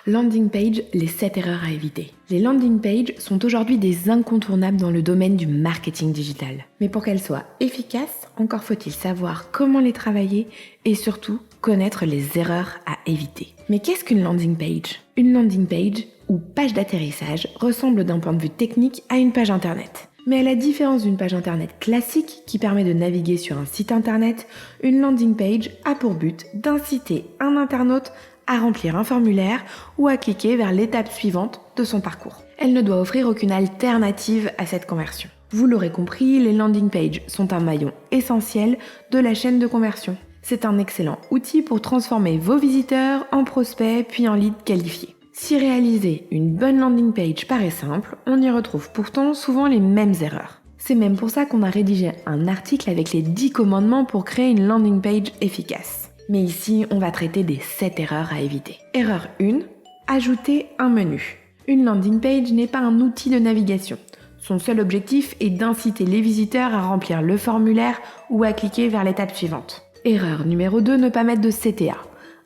Landing page, les 7 erreurs à éviter. Les landing pages sont aujourd'hui des incontournables dans le domaine du marketing digital. Mais pour qu'elles soient efficaces, encore faut-il savoir comment les travailler et surtout connaître les erreurs à éviter. Mais qu'est-ce qu'une landing page ? Une landing page, ou page d'atterrissage, ressemble d'un point de vue technique à une page internet. Mais à la différence d'une page internet classique qui permet de naviguer sur un site internet, une landing page a pour but d'inciter un internaute à remplir un formulaire ou à cliquer vers l'étape suivante de son parcours. Elle ne doit offrir aucune alternative à cette conversion. Vous l'aurez compris, les landing pages sont un maillon essentiel de la chaîne de conversion. C'est un excellent outil pour transformer vos visiteurs en prospects puis en leads qualifiés. Si réaliser une bonne landing page paraît simple, on y retrouve pourtant souvent les mêmes erreurs. C'est même pour ça qu'on a rédigé un article avec les 10 commandements pour créer une landing page efficace. Mais ici, on va traiter des 7 erreurs à éviter. Erreur 1, ajouter un menu. Une landing page n'est pas un outil de navigation. Son seul objectif est d'inciter les visiteurs à remplir le formulaire ou à cliquer vers l'étape suivante. Erreur numéro 2, ne pas mettre de CTA.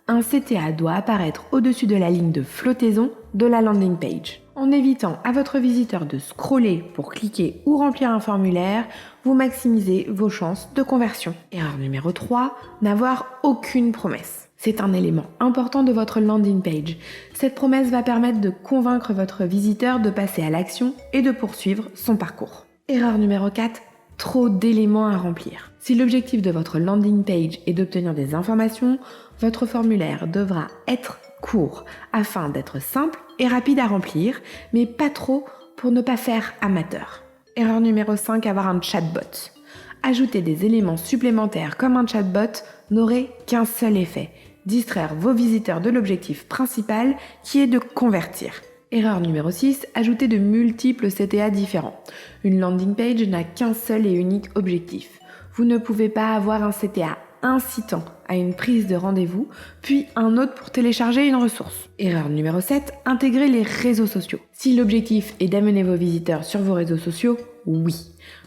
Un CTA doit apparaître au-dessus de la ligne de flottaison de la landing page. En évitant à votre visiteur de scroller pour cliquer ou remplir un formulaire, vous maximisez vos chances de conversion. Erreur numéro 3, n'avoir aucune promesse. C'est un élément important de votre landing page. Cette promesse va permettre de convaincre votre visiteur de passer à l'action et de poursuivre son parcours. Erreur numéro 4, trop d'éléments à remplir. Si l'objectif de votre landing page est d'obtenir des informations, votre formulaire devra être court afin d'être simple et rapide à remplir, mais pas trop pour ne pas faire amateur. Erreur numéro 5, avoir un chatbot. Ajouter des éléments supplémentaires comme un chatbot n'aurait qu'un seul effet, distraire vos visiteurs de l'objectif principal qui est de convertir. Erreur numéro 6, ajouter de multiples CTA différents. Une landing page n'a qu'un seul et unique objectif. Vous ne pouvez pas avoir un CTA incitant à une prise de rendez-vous, puis un autre pour télécharger une ressource. Erreur numéro 7, intégrer les réseaux sociaux. Si l'objectif est d'amener vos visiteurs sur vos réseaux sociaux, oui.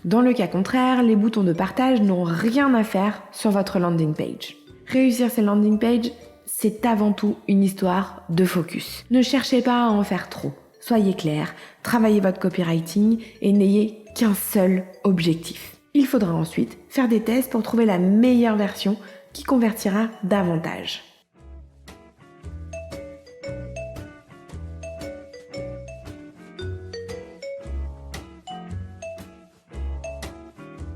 Dans le cas contraire, les boutons de partage n'ont rien à faire sur votre landing page. Réussir ces landing pages, c'est avant tout une histoire de focus. Ne cherchez pas à en faire trop. Soyez clair, travaillez votre copywriting et n'ayez qu'un seul objectif. Il faudra ensuite faire des tests pour trouver la meilleure version qui convertira davantage.